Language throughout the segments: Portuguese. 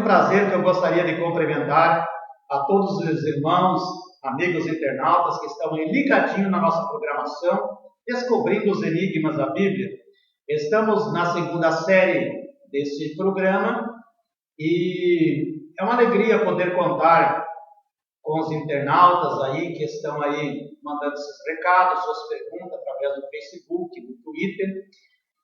prazer que eu gostaria de cumprimentar a todos os irmãos, amigos internautas que estão aí ligadinhos na nossa programação, descobrindo os enigmas da Bíblia. Estamos na segunda série desse programa e é uma alegria poder contar com os internautas aí que estão aí mandando seus recados, suas perguntas através do Facebook, do Twitter.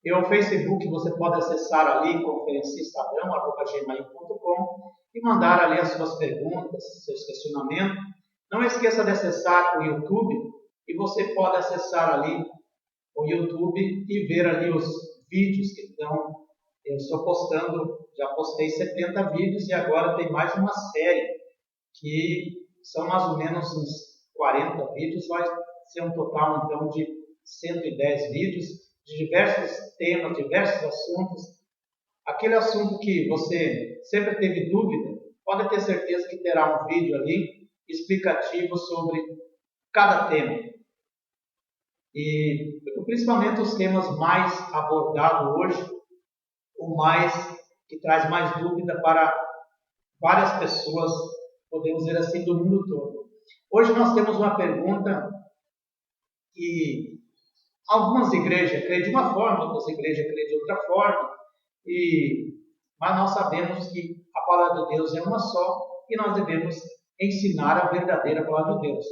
E o Facebook você pode acessar ali, conferencistaadão@gmail.com, e mandar ali as suas perguntas, seus questionamentos. Não esqueça de acessar o YouTube, e você pode acessar ali o YouTube e ver ali os vídeos que estão. Eu estou postando, já postei 70 vídeos e agora tem mais uma série que são mais ou menos uns 40 vídeos, vai ser um total então de 110 vídeos de diversos temas, diversos assuntos. Aquele assunto que você sempre teve dúvida, pode ter certeza que terá um vídeo ali explicativo sobre cada tema. E principalmente os temas mais abordados hoje, o mais que traz mais dúvida para várias pessoas, podemos dizer assim, do mundo todo. Hoje nós temos uma pergunta que algumas igrejas creem de uma forma, outras igrejas creem de outra forma, mas nós sabemos que a palavra de Deus é uma só e nós devemos ensinar a verdadeira palavra de Deus.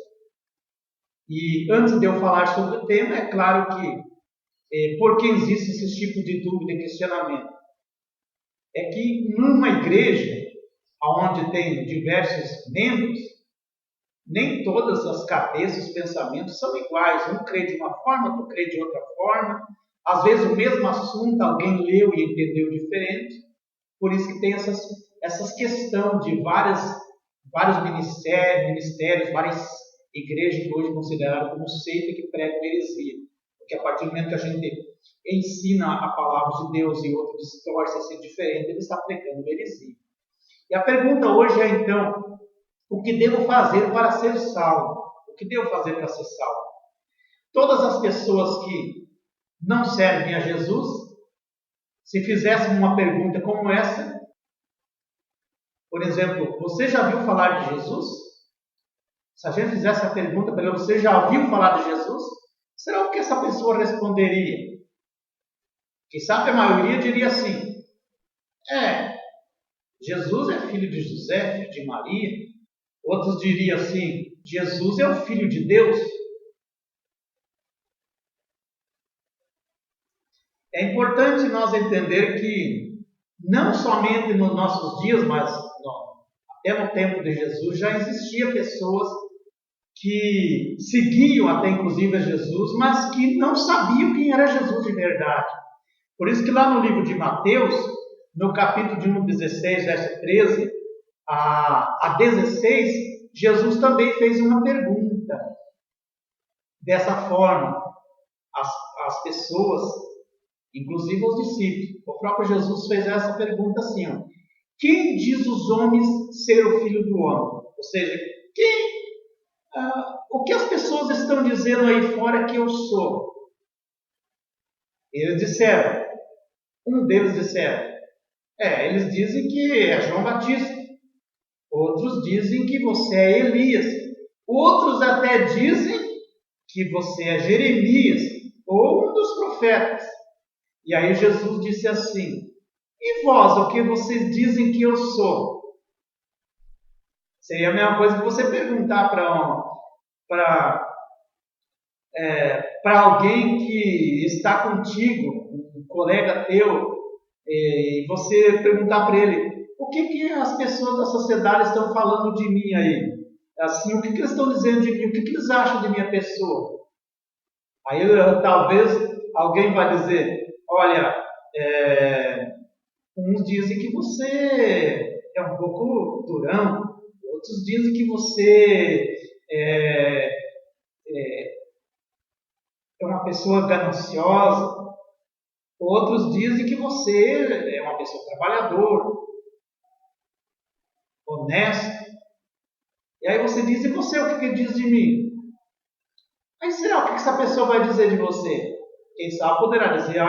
E antes de eu falar sobre o tema, é claro que por que existe esse tipo de dúvida e questionamento? É que numa igreja onde tem diversos membros, nem todas as cabeças, os pensamentos são iguais. Um crê de uma forma, outro crê de outra forma. Às vezes o mesmo assunto alguém leu e entendeu diferente. Por isso que tem essas questões de vários ministérios, várias igrejas que hoje consideradas como seita que pregam heresia. Porque a partir do momento que a gente ensina a palavra de Deus e outro distorce a ser diferente, ele está pregando heresia. E a pergunta hoje é então: o que devo fazer para ser salvo? O que devo fazer para ser salvo? Todas as pessoas que não servem a Jesus, se fizessem uma pergunta como essa, por exemplo, você já ouviu falar de Jesus? Se a gente fizesse a pergunta para ele, você já ouviu falar de Jesus? Será o que essa pessoa responderia? Quem sabe a maioria diria assim: Jesus é filho de José, filho de Maria. Outros diriam assim: Jesus é o Filho de Deus. É importante nós entender que não somente nos nossos dias, mas até no tempo de Jesus, já existia pessoas que seguiam até inclusive a Jesus, mas que não sabiam quem era Jesus de verdade. Por isso que lá no livro de Mateus, no capítulo de 16, verso 13 a 16, Jesus também fez uma pergunta. Dessa forma, as pessoas, inclusive os discípulos, o próprio Jesus fez essa pergunta assim: quem diz os homens ser o Filho do Homem? Ou seja, o que as pessoas estão dizendo aí fora que eu sou? Eles disseram, um deles disseram, eles dizem que é João Batista. Outros dizem que você é Elias. Outros até dizem que você é Jeremias ou um dos profetas. E aí Jesus disse assim: e vós, o que vocês dizem que eu sou? Seria a mesma coisa que você perguntar para alguém que está contigo, um colega teu, e você perguntar para ele: o que as pessoas da sociedade estão falando de mim aí? Assim, o que eles estão dizendo de mim? O que eles acham de minha pessoa? Aí talvez alguém vai dizer: olha, uns dizem que você é um pouco durão, outros dizem que você é uma pessoa gananciosa, outros dizem que você é uma pessoa trabalhadora, honesto. E aí você diz: e você, o que diz de mim? Aí será o que essa pessoa vai dizer de você? Quem sabe poderá dizer: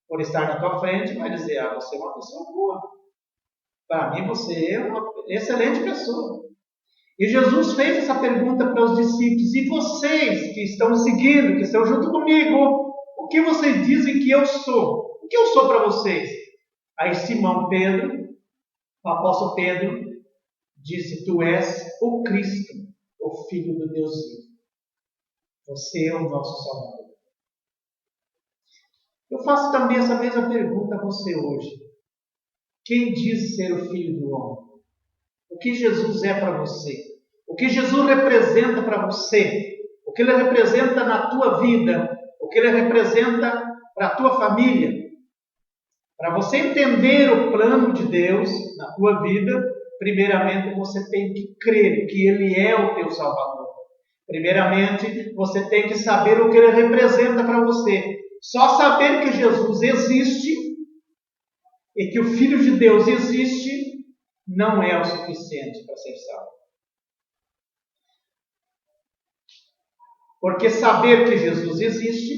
por estar na tua frente, vai dizer: você é uma pessoa boa. Para mim, você é uma excelente pessoa. E Jesus fez essa pergunta para os discípulos: e vocês que estão seguindo, que estão junto comigo, o que vocês dizem que eu sou? O que eu sou para vocês? Aí Simão Pedro, o apóstolo Pedro, disse: tu és o Cristo, o Filho do Deus vivo. Você é o nosso Salvador. Eu faço também essa mesma pergunta a você hoje. Quem diz ser o Filho do Homem? O que Jesus é para você? O que Jesus representa para você? O que Ele representa na tua vida? O que Ele representa para a tua família? Para você entender o plano de Deus na tua vida, primeiramente você tem que crer que Ele é o teu Salvador. Primeiramente, você tem que saber o que Ele representa para você. Só saber que Jesus existe e que o Filho de Deus existe não é o suficiente para ser salvo. Porque saber que Jesus existe,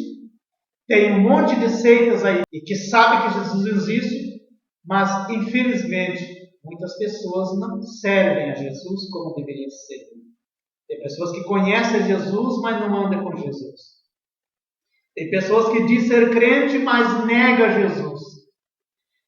tem um monte de seitas aí que sabem que Jesus existe, mas infelizmente muitas pessoas não servem a Jesus como deveriam ser. Tem pessoas que conhecem Jesus, mas não andam com Jesus. Tem pessoas que dizem ser crente, mas nega Jesus.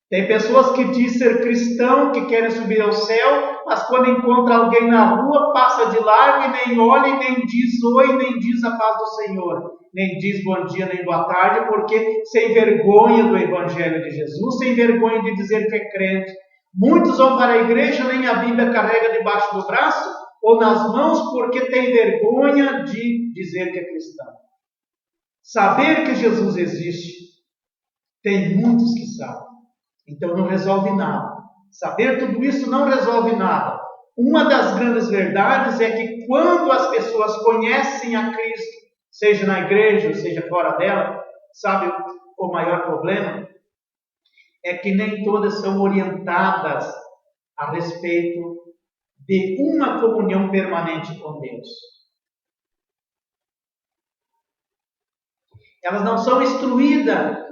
Tem pessoas que dizem ser cristão, que querem subir ao céu, mas quando encontra alguém na rua, passa de largo e nem olha, e nem diz oi, nem diz a paz do Senhor. Nem diz bom dia, nem boa tarde, porque sem vergonha do Evangelho de Jesus, sem vergonha de dizer que é crente. Muitos vão para a igreja, nem a Bíblia carrega debaixo do braço ou nas mãos, porque tem vergonha de dizer que é cristão. Saber que Jesus existe, tem muitos que sabem. Então não resolve nada. Saber tudo isso não resolve nada. Uma das grandes verdades é que quando as pessoas conhecem a Cristo, seja na igreja, seja fora dela, sabe o maior problema? É que nem todas são orientadas a respeito de uma comunhão permanente com Deus. Elas não são instruídas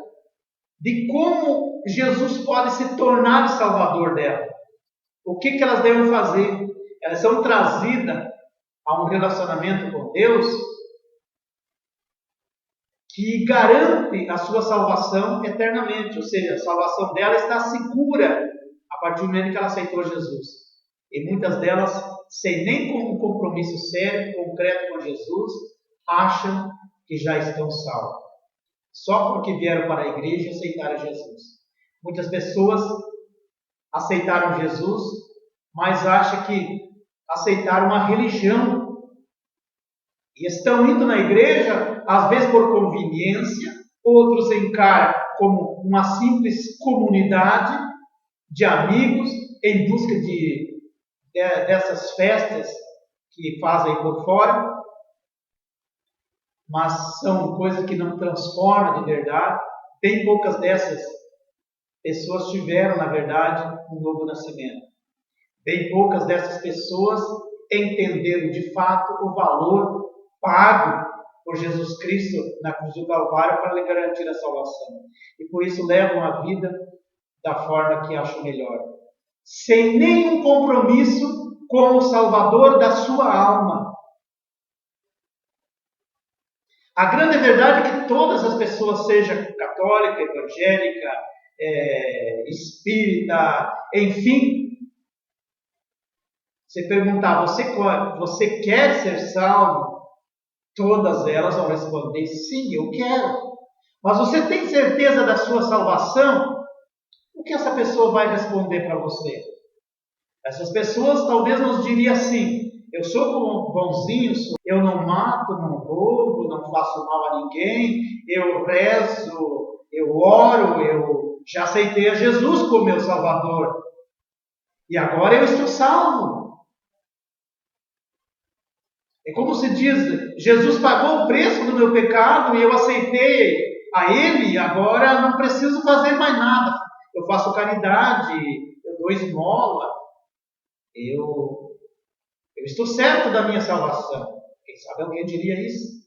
de como Jesus pode se tornar o Salvador dela. O que elas devem fazer? Elas são trazidas a um relacionamento com Deus que garante a sua salvação eternamente. Ou seja, a salvação dela está segura a partir do momento que ela aceitou Jesus. E muitas delas, sem nem um compromisso sério, concreto com Jesus, acham que já estão salvas. Só porque vieram para a igreja e aceitaram Jesus. Muitas pessoas aceitaram Jesus, mas acham que aceitaram uma religião. E estão indo na igreja, às vezes por conveniência, outros encaram como uma simples comunidade de amigos em busca dessas festas que fazem por fora. Mas são coisas que não transformam de verdade. Bem poucas dessas pessoas tiveram, na verdade, um novo nascimento. Bem poucas dessas pessoas entenderam de fato o valor pago por Jesus Cristo na cruz do Calvário para lhe garantir a salvação. E por isso levam a vida da forma que acham melhor, sem nenhum compromisso com o Salvador da sua alma. A grande verdade é que todas as pessoas, seja católica, evangélica, espírita, enfim, se perguntar, você quer ser salvo? Todas elas vão responder, sim, eu quero. Mas você tem certeza da sua salvação? O que essa pessoa vai responder para você? Essas pessoas talvez nos diriam assim, eu sou bonzinho, eu não mato, não roubo, não faço mal a ninguém, eu rezo, eu oro, eu já aceitei a Jesus como meu Salvador. E agora eu estou salvo. É como se diz, Jesus pagou o preço do meu pecado e eu aceitei a Ele, e agora não preciso fazer mais nada. Eu faço caridade, eu dou esmola, eu estou certo da minha salvação. Quem sabe alguém diria isso?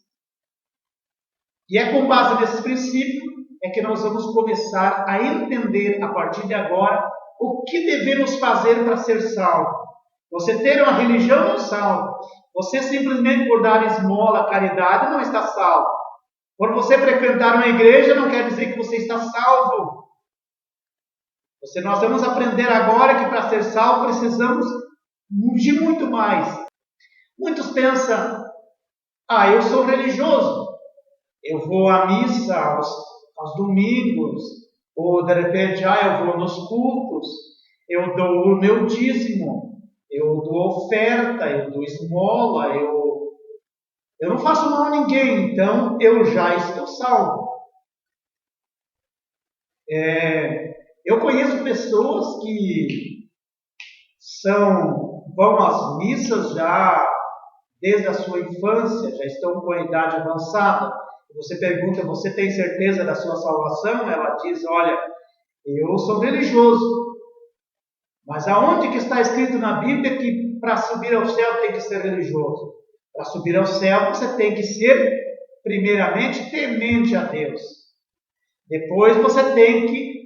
E é com base nesse princípio é que nós vamos começar a entender a partir de agora o que devemos fazer para ser salvo? Você ter uma religião não salva. Você simplesmente por dar esmola, caridade, não está salvo. Por você frequentar uma igreja, não quer dizer que você está salvo. Nós vamos aprender agora que para ser salvo precisamos de muito mais. Muitos pensam, eu sou religioso. Eu vou à missa aos domingos, ou de repente, eu vou nos cultos, eu dou o meu dízimo, eu dou oferta, eu dou esmola, eu não faço mal a ninguém, então eu já estou salvo. Eu conheço pessoas que vão às missas já desde a sua infância, já estão com a idade avançada. Você pergunta, você tem certeza da sua salvação? Ela diz, olha, eu sou religioso. Mas aonde que está escrito na Bíblia que para subir ao céu tem que ser religioso? Para subir ao céu você tem que ser, primeiramente, temente a Deus. Depois você tem que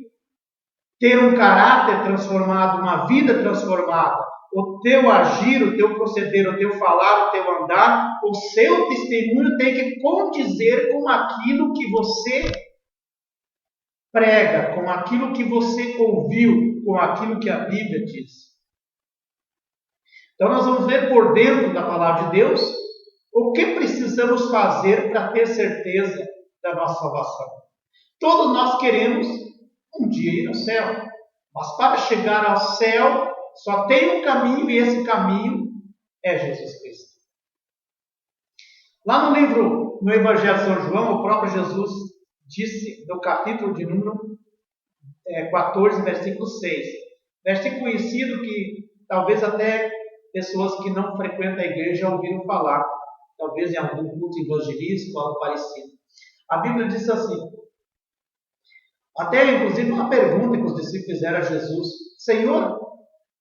ter um caráter transformado, uma vida transformada. O teu agir, o teu proceder, o teu falar, o teu andar, o seu testemunho tem que condizer com aquilo que você prega, com aquilo que você ouviu, com aquilo que a Bíblia diz. Então nós vamos ver por dentro da palavra de Deus o que precisamos fazer para ter certeza da nossa salvação. Todos nós queremos um dia ir ao céu, mas para chegar ao céu só tem um caminho, e esse caminho é Jesus Cristo. Lá no Evangelho de São João, o próprio Jesus disse, no capítulo de número 14, versículo 6. Versículo conhecido que talvez até pessoas que não frequentam a igreja já ouviram falar. Talvez em algum culto evangelístico, algo parecido. A Bíblia diz assim, até inclusive uma pergunta que os discípulos fizeram a Jesus, Senhor,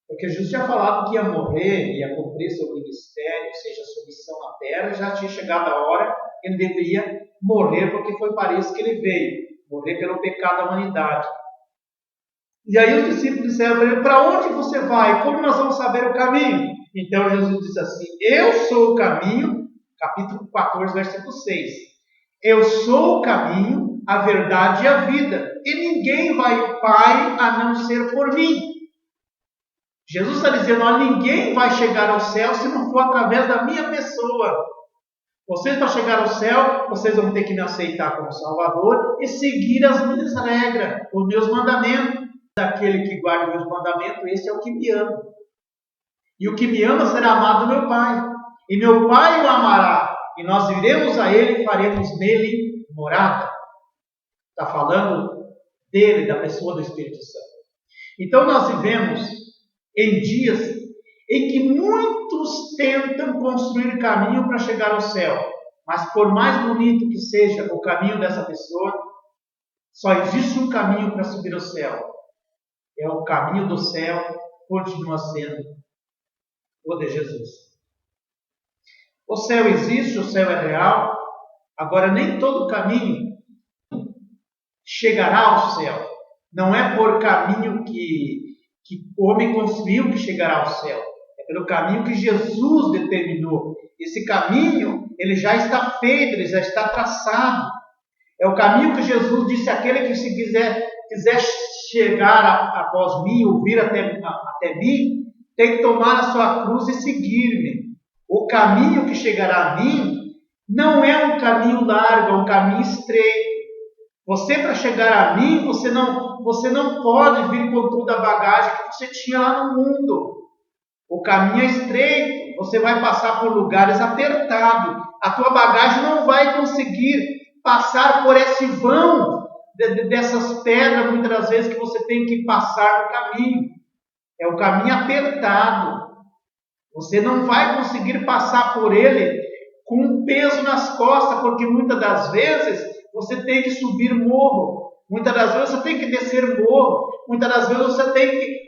porque Jesus tinha falado que ia morrer, ia cumprir seu ministério, ou seja, sua missão na terra, já tinha chegado a hora que ele deveria morrer, porque foi para isso que ele veio, morrer pelo pecado da humanidade. E aí os discípulos disseram para ele, para onde você vai? Como nós vamos saber o caminho? Então Jesus disse assim, eu sou o caminho, capítulo 14, versículo 6. Eu sou o caminho, a verdade e a vida, e ninguém vai ao Pai a não ser por mim. Jesus está dizendo, ninguém vai chegar ao céu se não for através da minha pessoa. Vocês, para chegar ao céu, vocês vão ter que me aceitar como Salvador e seguir as minhas regras, os meus mandamentos. Aquele que guarda os meus mandamentos, esse é o que me ama. E o que me ama será amado do meu Pai. E meu Pai o amará. E nós iremos a Ele e faremos nele morada. Está falando dele, da pessoa do Espírito Santo. Então nós vivemos em dias em que muitos tentam construir caminho para chegar ao céu. Mas por mais bonito que seja o caminho dessa pessoa, só existe um caminho para subir ao céu. É o caminho do céu, continua sendo o de Jesus. O céu existe, o céu é real. Agora, nem todo caminho chegará ao céu. Não é por caminho que o homem construiu que chegará ao céu. É pelo caminho que Jesus determinou. Esse caminho, ele já está feito, ele já está traçado. É o caminho que Jesus disse, aquele que se quiser chegar após mim, ou vir até mim, tem que tomar a sua cruz e seguir-me. O caminho que chegará a mim não é um caminho largo, é um caminho estreito. Você, para chegar a mim, você não pode vir com toda a bagagem que você tinha lá no mundo. O caminho é estreito, você vai passar por lugares apertados. A tua bagagem não vai conseguir passar por esse vão dessas pedras, muitas das vezes, que você tem que passar no caminho. É um caminho apertado. Você não vai conseguir passar por ele com um peso nas costas, porque muitas das vezes você tem que subir morro, muitas das vezes você tem que descer morro, muitas das vezes você tem que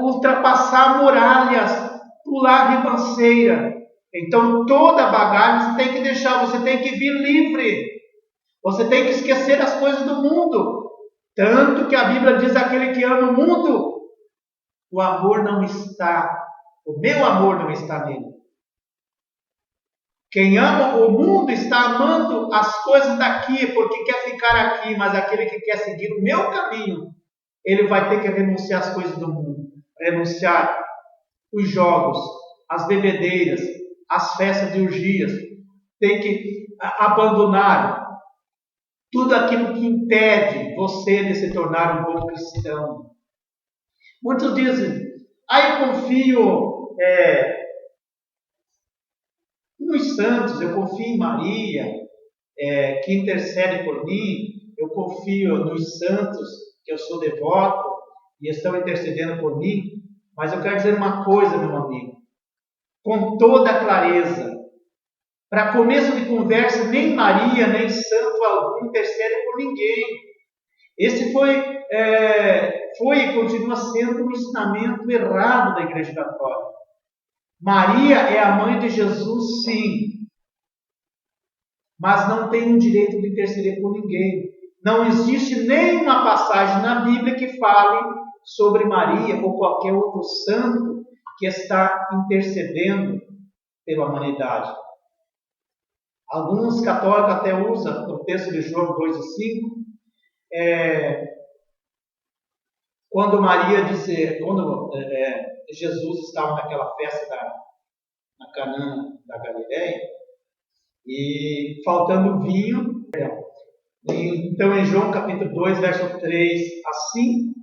ultrapassar muralhas, pular ribanceira. Então toda a bagagem você tem que deixar, você tem que vir livre, você tem que esquecer as coisas do mundo. Tanto que a Bíblia diz, aquele que ama o mundo o amor não está, o meu amor não está nele. Quem ama o mundo está amando as coisas daqui porque quer ficar aqui, mas aquele que quer seguir o meu caminho, ele vai ter que renunciar às coisas do mundo, renunciar os jogos, as bebedeiras, as festas de orgias, tem que abandonar tudo aquilo que impede você de se tornar um bom cristão. Muitos dizem, eu confio nos santos, eu confio em Maria, que intercede por mim, eu confio nos santos, que eu sou devoto, e estão intercedendo por mim. Mas eu quero dizer uma coisa, meu amigo, com toda clareza. Para começo de conversa, nem Maria, nem santo algum intercedem por ninguém. Esse foi e continua sendo um ensinamento errado da Igreja Católica. Maria é a mãe de Jesus, sim, mas não tem o direito de interceder por ninguém. Não existe nenhuma passagem na Bíblia que fale sobre Maria ou qualquer outro santo que está intercedendo pela humanidade. Alguns católicos até usam o texto de João 2:5, quando Jesus estava naquela festa na Canaã da Galileia, e faltando vinho, então em João capítulo 2, verso 3 a 5,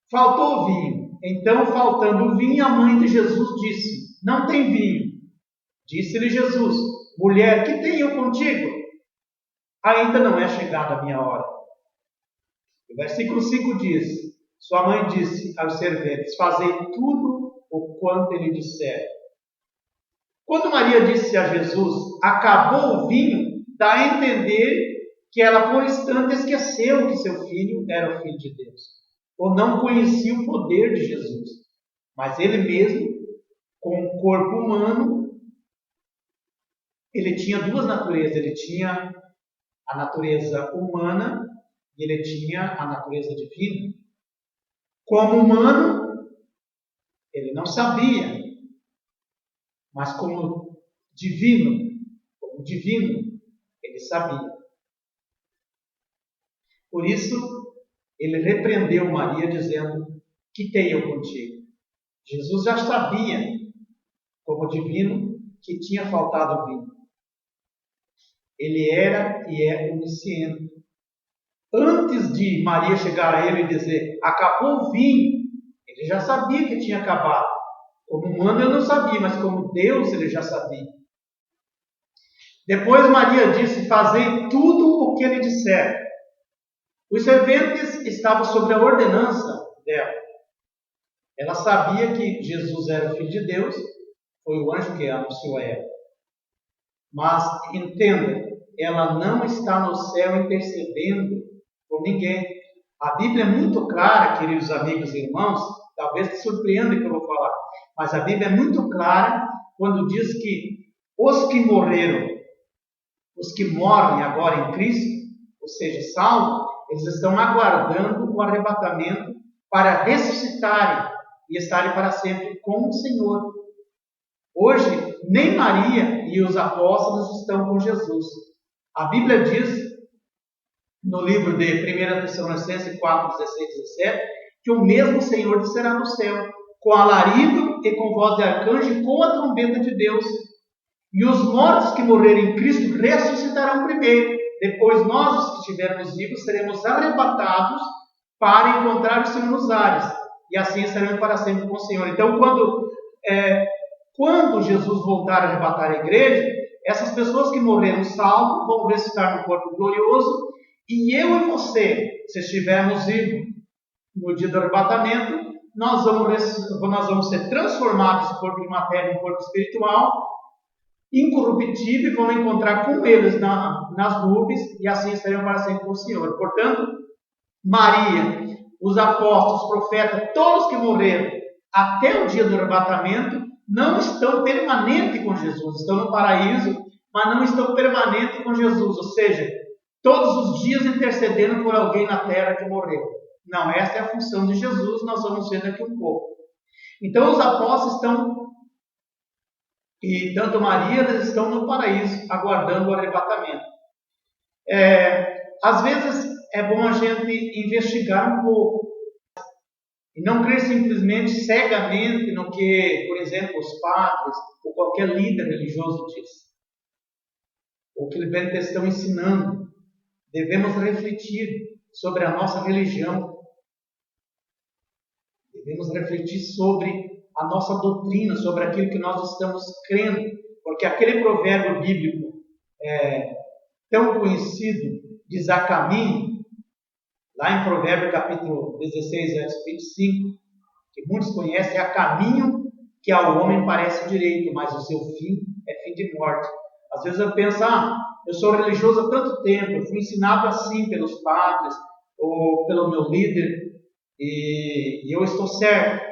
faltou vinho. Então, faltando vinho, a mãe de Jesus disse, não tem vinho. Disse-lhe Jesus, mulher, que tenho contigo? Ainda não é chegada a minha hora. O versículo 5 diz, sua mãe disse aos serventes, fazei tudo o quanto ele disser. Quando Maria disse a Jesus, acabou o vinho, dá a entender que ela por instante esqueceu que seu filho era o Filho de Deus, ou não conhecia o poder de Jesus. Mas ele mesmo, com o corpo humano, ele tinha duas naturezas. Ele tinha a natureza humana e ele tinha a natureza divina. Como humano, ele não sabia, mas como divino, ele sabia. Por isso, ele repreendeu Maria dizendo, que tenho eu contigo? Jesus já sabia, como divino, que tinha faltado vinho. Ele era e é onisciente. Antes de Maria chegar a ele e dizer, acabou o vinho, ele já sabia que tinha acabado. Como humano ele não sabia, mas como Deus ele já sabia. Depois Maria disse, fazei tudo o que ele disser. Os serventes estavam sob a ordenança dela. Ela sabia que Jesus era o Filho de Deus, foi o anjo que anunciou a ela. Mas, entenda, ela não está no céu intercedendo por ninguém. A Bíblia é muito clara, queridos amigos e irmãos, talvez te surpreenda o que eu vou falar, mas a Bíblia é muito clara quando diz que os que morreram, os que morrem agora em Cristo, ou seja, salvos, eles estão aguardando o arrebatamento para ressuscitarem e estarem para sempre com o Senhor. Hoje, nem Maria e os apóstolos estão com Jesus. A Bíblia diz, no livro de 1 Tessalonicenses 4, 16 e 17, que o mesmo Senhor descerá do céu, com alarido e com voz de arcanjo e com a trombeta de Deus. E os mortos que morrerem em Cristo ressuscitarão primeiro. Depois nós, os que estivermos vivos, seremos arrebatados para encontrar o Senhor nos ares. E assim estaremos para sempre com o Senhor. Então, quando Jesus voltar a arrebatar a igreja, essas pessoas que morreram salvos vão ressuscitar no corpo glorioso. E eu e você, se estivermos vivos no dia do arrebatamento, nós vamos ser transformados do corpo de matéria em corpo espiritual, incorruptível, e vamos encontrar com eles nas nuvens, e assim estaremos para sempre com o Senhor. Portanto, Maria, os apóstolos, os profetas, todos que morreram até o dia do arrebatamento, não estão permanentes com Jesus, estão no paraíso, mas não estão permanentes com Jesus, ou seja, todos os dias intercedendo por alguém na terra que morreu. Não, essa é a função de Jesus, nós vamos ver daqui um pouco. Então os apóstolos estão, e tanto Maria, eles estão no paraíso, aguardando o arrebatamento. Às vezes é bom a gente investigar um pouco, e não crer simplesmente cegamente no que, por exemplo, os padres ou qualquer líder religioso diz, ou que eles estão ensinando. Devemos refletir sobre a nossa religião. Devemos refletir sobre a nossa doutrina, sobre aquilo que nós estamos crendo. Porque aquele provérbio bíblico tão conhecido, diz a caminho, lá em Provérbio capítulo 16, verso 25, que muitos conhecem, a caminho que ao homem parece direito, mas o seu fim é fim de morte. Às vezes eu penso, eu sou religioso há tanto tempo, eu fui ensinado assim pelos padres, ou pelo meu líder, e eu estou certo.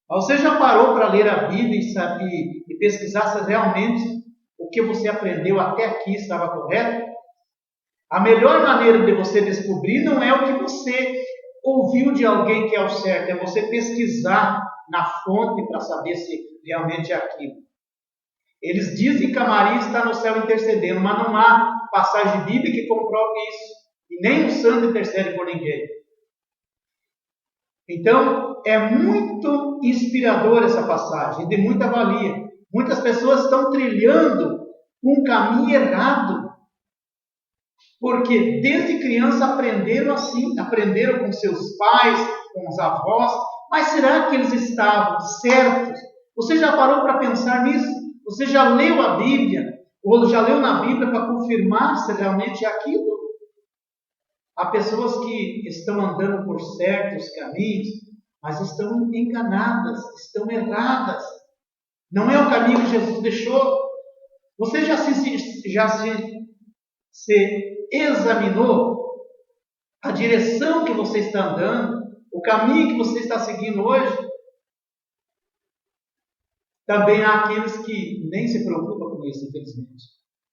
Mas você já parou para ler a Bíblia e pesquisar se realmente o que você aprendeu até aqui estava correto? A melhor maneira de você descobrir não é o que você ouviu de alguém que é o certo, é você pesquisar na fonte para saber se realmente é aquilo. Eles dizem que a Maria está no céu intercedendo, mas não há passagem bíblica que comprove isso. E nem o santo intercede por ninguém. Então, é muito inspiradora essa passagem, de muita valia. Muitas pessoas estão trilhando um caminho errado, porque desde criança aprenderam assim, aprenderam com seus pais, com os avós, mas será que eles estavam certos? Você já parou para pensar nisso? Você já leu a Bíblia? Ou já leu na Bíblia para confirmar se realmente é aquilo? Há pessoas que estão andando por certos caminhos, mas estão enganadas, estão erradas. Não é o caminho que Jesus deixou. Você já se examinou a direção que você está andando, o caminho que você está seguindo hoje? Também há aqueles que nem se preocupam com isso, infelizmente.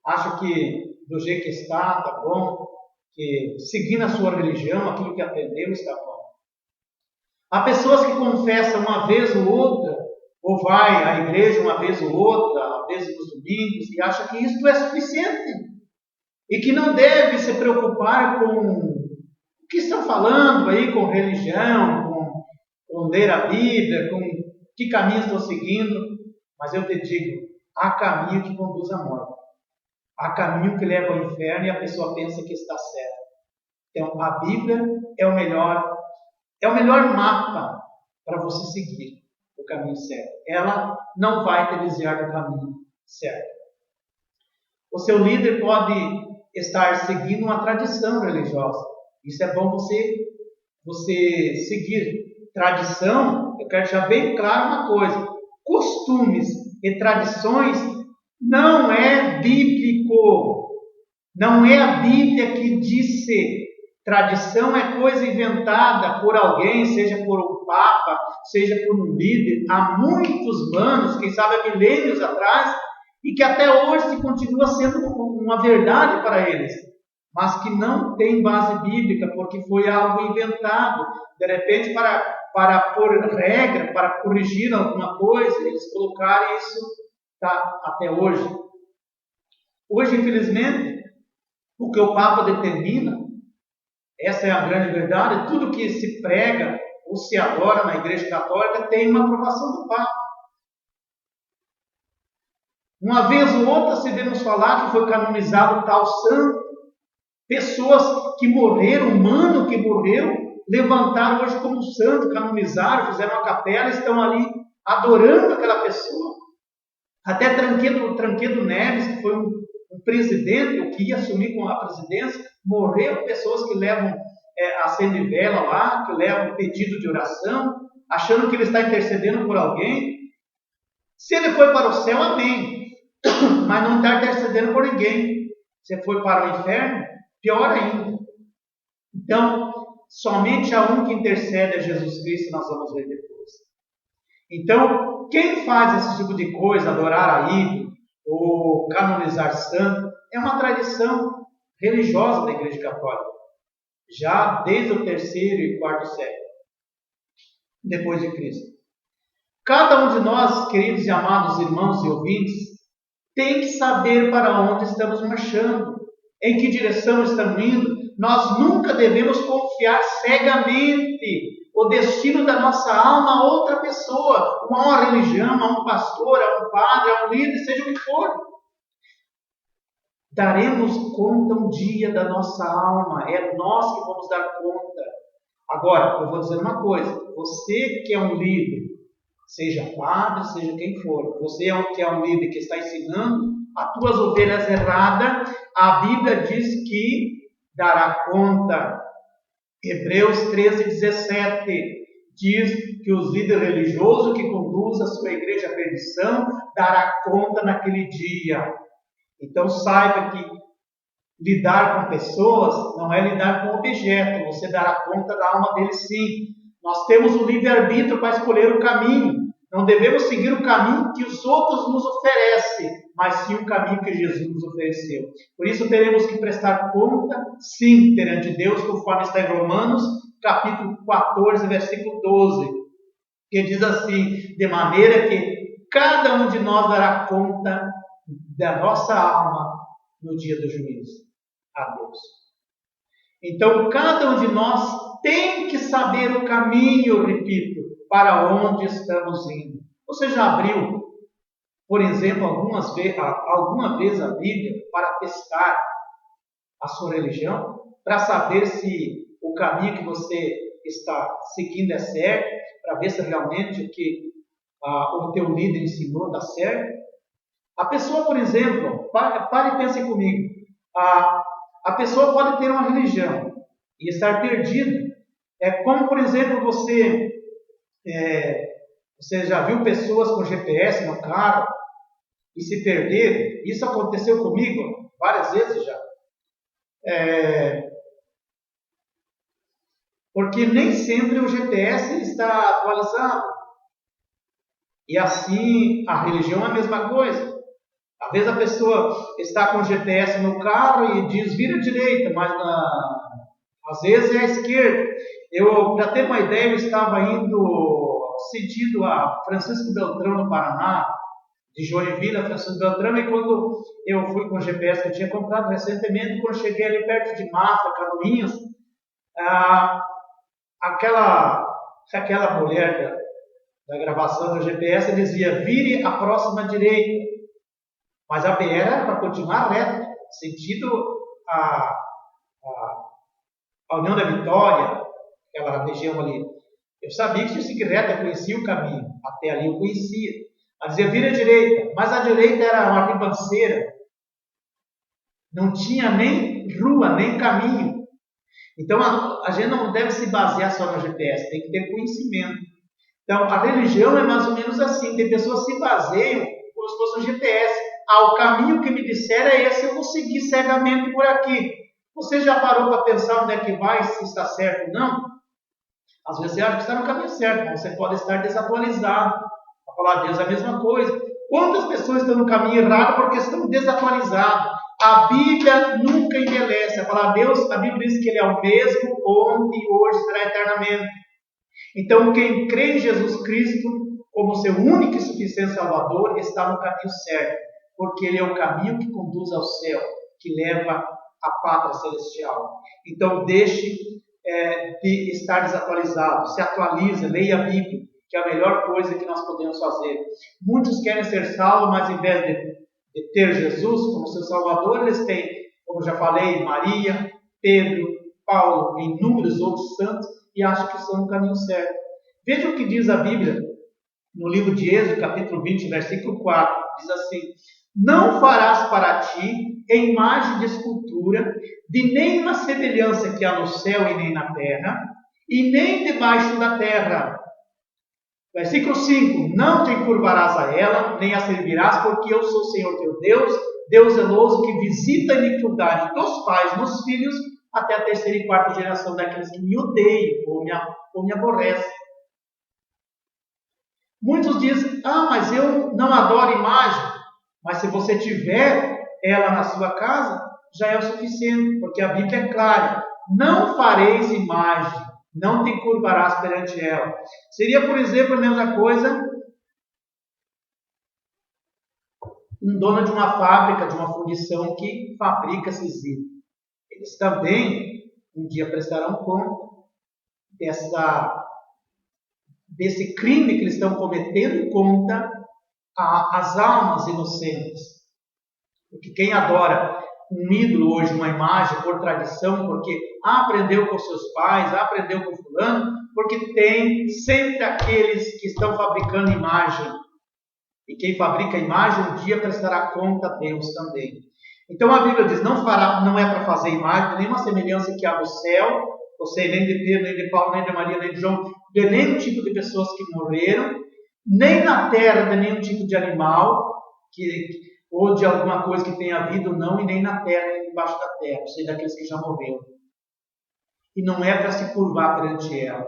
Acham que do jeito que está bom, que seguindo a sua religião, aquilo que aprendeu está bom. Há pessoas que confessam uma vez ou outra, ou vai à igreja uma vez ou outra, às vezes nos domingos, e acha que isso é suficiente. E que não deve se preocupar com o que estão falando aí, com religião, com ler a Bíblia, com que caminho estão seguindo. Mas eu te digo, há caminho que conduz à morte. Há caminho que leva ao inferno e a pessoa pensa que está certa. Então, a Bíblia é o melhor mapa para você seguir o caminho certo. Ela não vai te desviar do caminho certo. O seu líder pode estar seguindo uma tradição religiosa. Isso é bom você seguir. Tradição, eu quero deixar bem claro uma coisa. Costumes e tradições não é bíblico. Não é a Bíblia que disse. Tradição é coisa inventada por alguém, seja por um papa, seja por um líder, há muitos anos, quem sabe há milênios atrás, e que até hoje se continua sendo uma verdade para eles, mas que não tem base bíblica, porque foi algo inventado, de repente para pôr regra, para corrigir alguma coisa, eles colocaram isso até hoje. Hoje, infelizmente, o que o Papa determina, essa é a grande verdade, tudo que se prega ou se adora na Igreja Católica tem uma aprovação do Papa. Uma vez ou outra se vê nos falar que foi canonizado tal santo. Pessoas que morreram, humano que morreu, levantaram hoje como santo, canonizaram, fizeram uma capela, estão ali adorando aquela pessoa. Até Tranquedo Neves, que foi um presidente, o que ia assumir com a presidência, morreu. Pessoas que levam acende vela lá, que levam pedido de oração, achando que ele está intercedendo por alguém. Se ele foi para o céu, amém. Mas não está intercedendo por ninguém. Se foi para o inferno, pior ainda. Então, somente há um que intercede, é Jesus Cristo, nós vamos ver depois. Então, quem faz esse tipo de coisa, adorar a ídolo, ou canonizar santo, é uma tradição religiosa da Igreja Católica. já desde o 3º e 4º século, depois de Cristo. Cada um de nós, queridos e amados irmãos e ouvintes, tem que saber para onde estamos marchando, em que direção estamos indo. Nós nunca devemos confiar cegamente o destino da nossa alma a outra pessoa, a uma religião, a um pastor, a um padre, a um líder, seja o que for. Daremos conta um dia da nossa alma, é nós que vamos dar conta. Agora, eu vou dizer uma coisa, você que é um líder, seja padre, seja quem for, você que é um líder que está ensinando as tuas ovelhas erradas, a Bíblia diz que dará conta. Hebreus 13:17 diz que os líderes religiosos que conduzem a sua igreja à perdição dará conta naquele dia. Então saiba que lidar com pessoas não é lidar com objeto, você dará conta da alma deles sim. Nós temos o livre-arbítrio para escolher o caminho. Não devemos seguir o caminho que os outros nos oferecem, mas sim o caminho que Jesus nos ofereceu. Por isso teremos que prestar conta, sim, perante Deus, conforme está em Romanos, capítulo 14, versículo 12, que diz assim: de maneira que cada um de nós dará conta da nossa alma no dia do juízo a Deus. Então, cada um de nós tem que saber o caminho, repito, para onde estamos indo. Você já abriu, por exemplo, alguma vez a Bíblia para testar a sua religião? Para saber se o caminho que você está seguindo é certo? Para ver se realmente o que o teu líder ensinou dá certo? A pessoa, por exemplo, pare e pense comigo. A pessoa pode ter uma religião e estar perdida. É como, por exemplo, você já viu pessoas com GPS no carro e se perder? Isso aconteceu comigo várias vezes já. Porque nem sempre o GPS está atualizado. E assim, a religião é a mesma coisa. Às vezes a pessoa está com o GPS no carro e diz vira à direita, mas às vezes é à esquerda. Para ter uma ideia, eu estava indo sentido a Francisco Beltrão, no Paraná, de Joinville a Francisco Beltrão, e quando eu fui com o GPS que eu tinha comprado recentemente, quando cheguei ali perto de Mafra, Canoinhas, aquela mulher da gravação do GPS dizia vire a próxima direita. Mas a BR era para continuar reto, sentido a União da Vitória, aquela região ali. Eu sabia que tinha que seguir reto, eu conhecia o caminho. Até ali eu conhecia. Ela dizia, vira à direita. Mas a direita era uma ribanceira. Não tinha nem rua, nem caminho. Então a gente não deve se basear só no GPS, tem que ter conhecimento. Então a religião é mais ou menos assim. Tem pessoas que se baseiam como se fosse um GPS. O caminho que me disser é esse, eu vou seguir cegamente por aqui. Você já parou para pensar onde é que vai, se está certo ou não? Às vezes você acha que está no caminho certo, mas você pode estar desatualizado. A palavra de Deus é a mesma coisa. Quantas pessoas estão no caminho errado porque estão desatualizadas? A Bíblia nunca envelhece. A palavra de Deus, a Bíblia diz que Ele é o mesmo, ontem e hoje será eternamente. Então, quem crê em Jesus Cristo como seu único e suficiente Salvador está no caminho certo, porque Ele é o caminho que conduz ao céu, que leva à pátria celestial. Então, deixe de estar desatualizado, se atualize, leia a Bíblia, que é a melhor coisa que nós podemos fazer. Muitos querem ser salvos, mas em vez de ter Jesus como seu Salvador, eles têm, como já falei, Maria, Pedro, Paulo e inúmeros outros santos, e acham que estão no caminho certo. Veja o que diz a Bíblia no livro de Êxodo, capítulo 20, versículo 4. Diz assim: não farás para ti imagem de escultura, de nenhuma semelhança que há no céu e nem na terra, e nem debaixo da terra. Versículo 5. Não te encurvarás a ela, nem a servirás, porque eu sou o Senhor teu Deus, Deus zeloso, que visita a iniquidade dos pais nos filhos, até a 3ª e 4ª geração daqueles que me odeiam ou me aborrecem. Muitos dizem, mas eu não adoro imagem. Mas se você tiver ela na sua casa, já é o suficiente, porque a Bíblia é clara. não fareis imagem, não te curvarás perante ela. Seria, por exemplo, a mesma coisa um dono de uma fábrica, de uma fundição que fabrica esses itens. Eles também um dia prestarão conta desse crime que eles estão cometendo contra as almas inocentes. Porque quem adora um ídolo hoje, uma imagem, por tradição, porque aprendeu com seus pais, aprendeu com fulano, porque tem sempre aqueles que estão fabricando imagem. E quem fabrica imagem, um dia prestará conta a Deus também. Então a Bíblia diz, não é para fazer imagem, nenhuma semelhança que há no céu, ou seja, nem de Pedro, nem de Paulo, nem de Maria, nem de João, de nenhum tipo de pessoas que morreram, nem na terra de nenhum tipo de animal, ou de alguma coisa que tenha vida ou não, e nem na terra, nem debaixo da terra, ou seja, daqueles que já morreram. E não é para se curvar perante ela.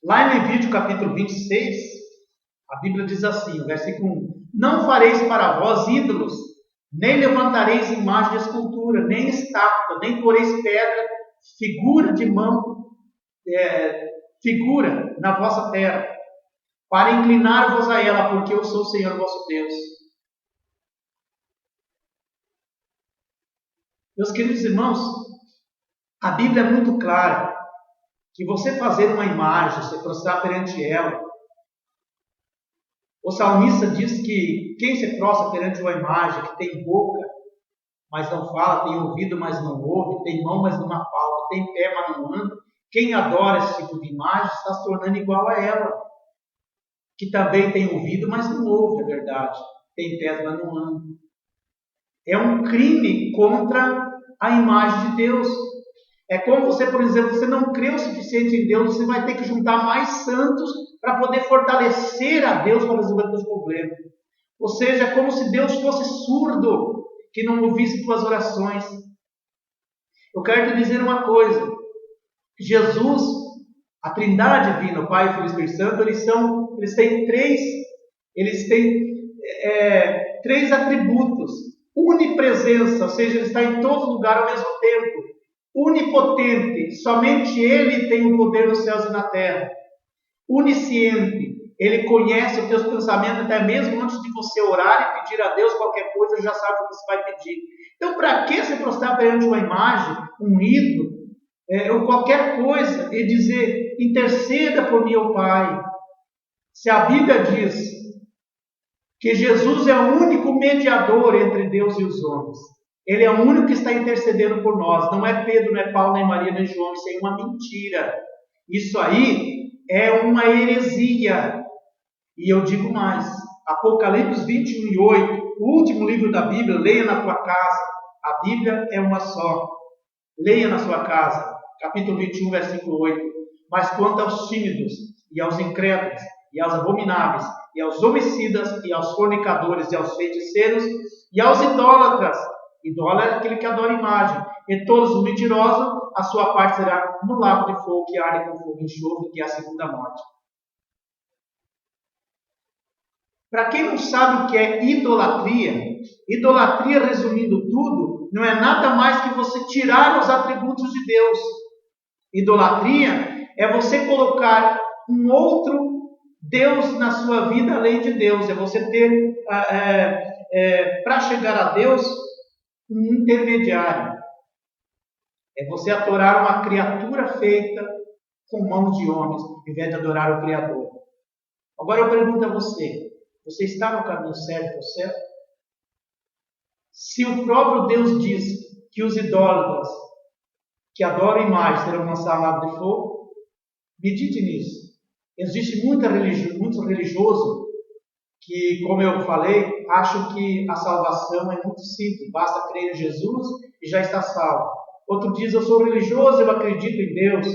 Lá em Levítico capítulo 26, a Bíblia diz assim, o versículo 1, não fareis para vós ídolos, nem levantareis imagem de escultura, nem estátua, nem poreis pedra, figura de mão, figura na vossa terra, para inclinar-vos a ela, porque eu sou o Senhor vosso Deus. Meus queridos irmãos, a Bíblia é muito clara que você fazer uma imagem, você prostrar perante ela. O salmista diz que quem se prostra perante uma imagem que tem boca, mas não fala, tem ouvido, mas não ouve, tem mão, mas não apalpa, tem pé, mas não anda. Quem adora esse tipo de imagem está se tornando igual a ela, que também tem ouvido, mas não ouve, é verdade. Tem pés, mas não anda. É um crime contra a imagem de Deus. É como você, por exemplo, você não crê o suficiente em Deus, você vai ter que juntar mais santos para poder fortalecer a Deus para resolver os seus problemas. Ou seja, é como se Deus fosse surdo, que não ouvisse tuas orações. Eu quero te dizer uma coisa. Jesus, a Trindade divina, o Pai, o Filho e o Espírito Santo, eles têm três atributos. Unipresença, ou seja, ele está em todo lugar ao mesmo tempo. Onipotente, somente Ele tem o poder nos céus e na terra. Onisciente, Ele conhece os teus pensamentos até mesmo antes de você orar e pedir a Deus qualquer coisa, Ele já sabe o que você vai pedir. Então, para que se prostrar perante uma imagem, um ídolo, ou qualquer coisa, e dizer, interceda por mim, ó Pai? Se a Bíblia diz que Jesus é o único mediador entre Deus e os homens, Ele é o único que está intercedendo por nós. Não é Pedro, não é Paulo, nem Maria, nem João. Isso é uma mentira. Isso aí é uma heresia. E eu digo mais. Apocalipse 21:8, o último livro da Bíblia, leia na tua casa. A Bíblia é uma só. Leia na sua casa. Capítulo 21, versículo 8. Mas quanto aos tímidos, e aos incrédulos, e aos abomináveis, e aos homicidas, e aos fornicadores, e aos feiticeiros, e aos idólatras, idólatra é aquele que adora imagem, e todos os mentirosos, a sua parte será no lago de fogo que arde com fogo e enxofre, que é a segunda morte. Para quem não sabe o que é idolatria, resumindo tudo, não é nada mais que você tirar os atributos de Deus. Idolatria é você colocar um outro Deus na sua vida além de Deus. É você ter, para chegar a Deus, um intermediário. É você adorar uma criatura feita com mãos de homens, ao invés de adorar o Criador. Agora eu pergunto a você, você está no caminho certo ou certo? Se o próprio Deus diz que os idólatras que adoram imagens serão lançados no lago de fogo, medite nisso. Existe muito religioso que, como eu falei, acham que a salvação é muito simples, basta crer em Jesus e já está salvo. Outro diz, eu sou religioso, eu acredito em Deus.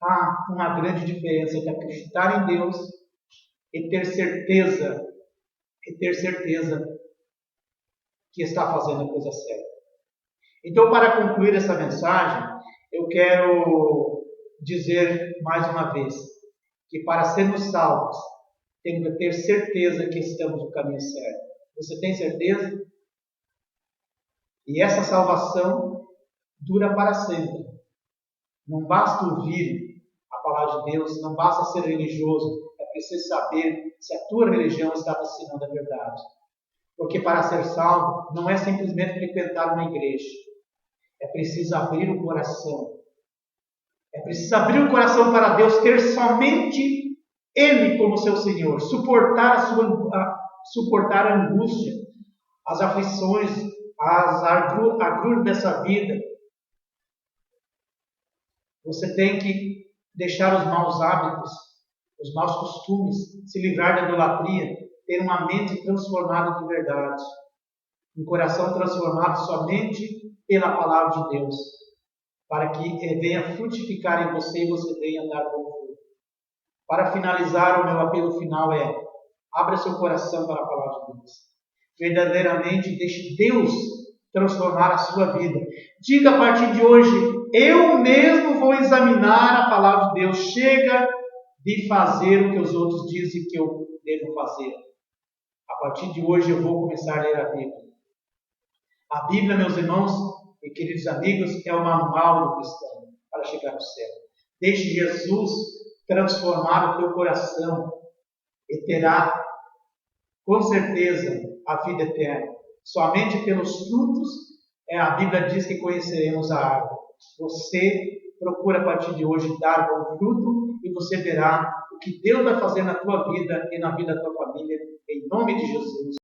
Há uma grande diferença entre acreditar em Deus e ter certeza que está fazendo a coisa certa. Então, para concluir essa mensagem, eu quero dizer mais uma vez que para sermos salvos, temos que ter certeza que estamos no caminho certo. Você tem certeza? E essa salvação dura para sempre. Não basta ouvir a palavra de Deus, não basta ser religioso, é preciso saber se a tua religião está te ensinando a verdade. Porque para ser salvo não é simplesmente frequentar uma igreja, é preciso abrir o coração. É preciso abrir o coração para Deus, ter somente Ele como seu Senhor, suportar a angústia, as aflições, as agruras dessa vida. Você tem que deixar os maus hábitos, os maus costumes, se livrar da idolatria, ter uma mente transformada de verdade, um coração transformado somente pela palavra de Deus, para que venha frutificar em você e você venha dar bom fruto. Para finalizar, o meu apelo final é: abra seu coração para a palavra de Deus. Verdadeiramente deixe Deus transformar a sua vida. Diga a partir de hoje: eu mesmo vou examinar a palavra de Deus. Chega de fazer o que os outros dizem que eu devo fazer. A partir de hoje eu vou começar a ler a Bíblia. A Bíblia, meus irmãos e queridos amigos, é o manual do cristão para chegar no céu. Deixe Jesus transformar o teu coração e terá, com certeza, a vida eterna. Somente pelos frutos, a Bíblia diz que conheceremos a árvore. Você procura a partir de hoje dar bom fruto e você verá o que Deus vai fazer na tua vida e na vida da tua família, em nome de Jesus.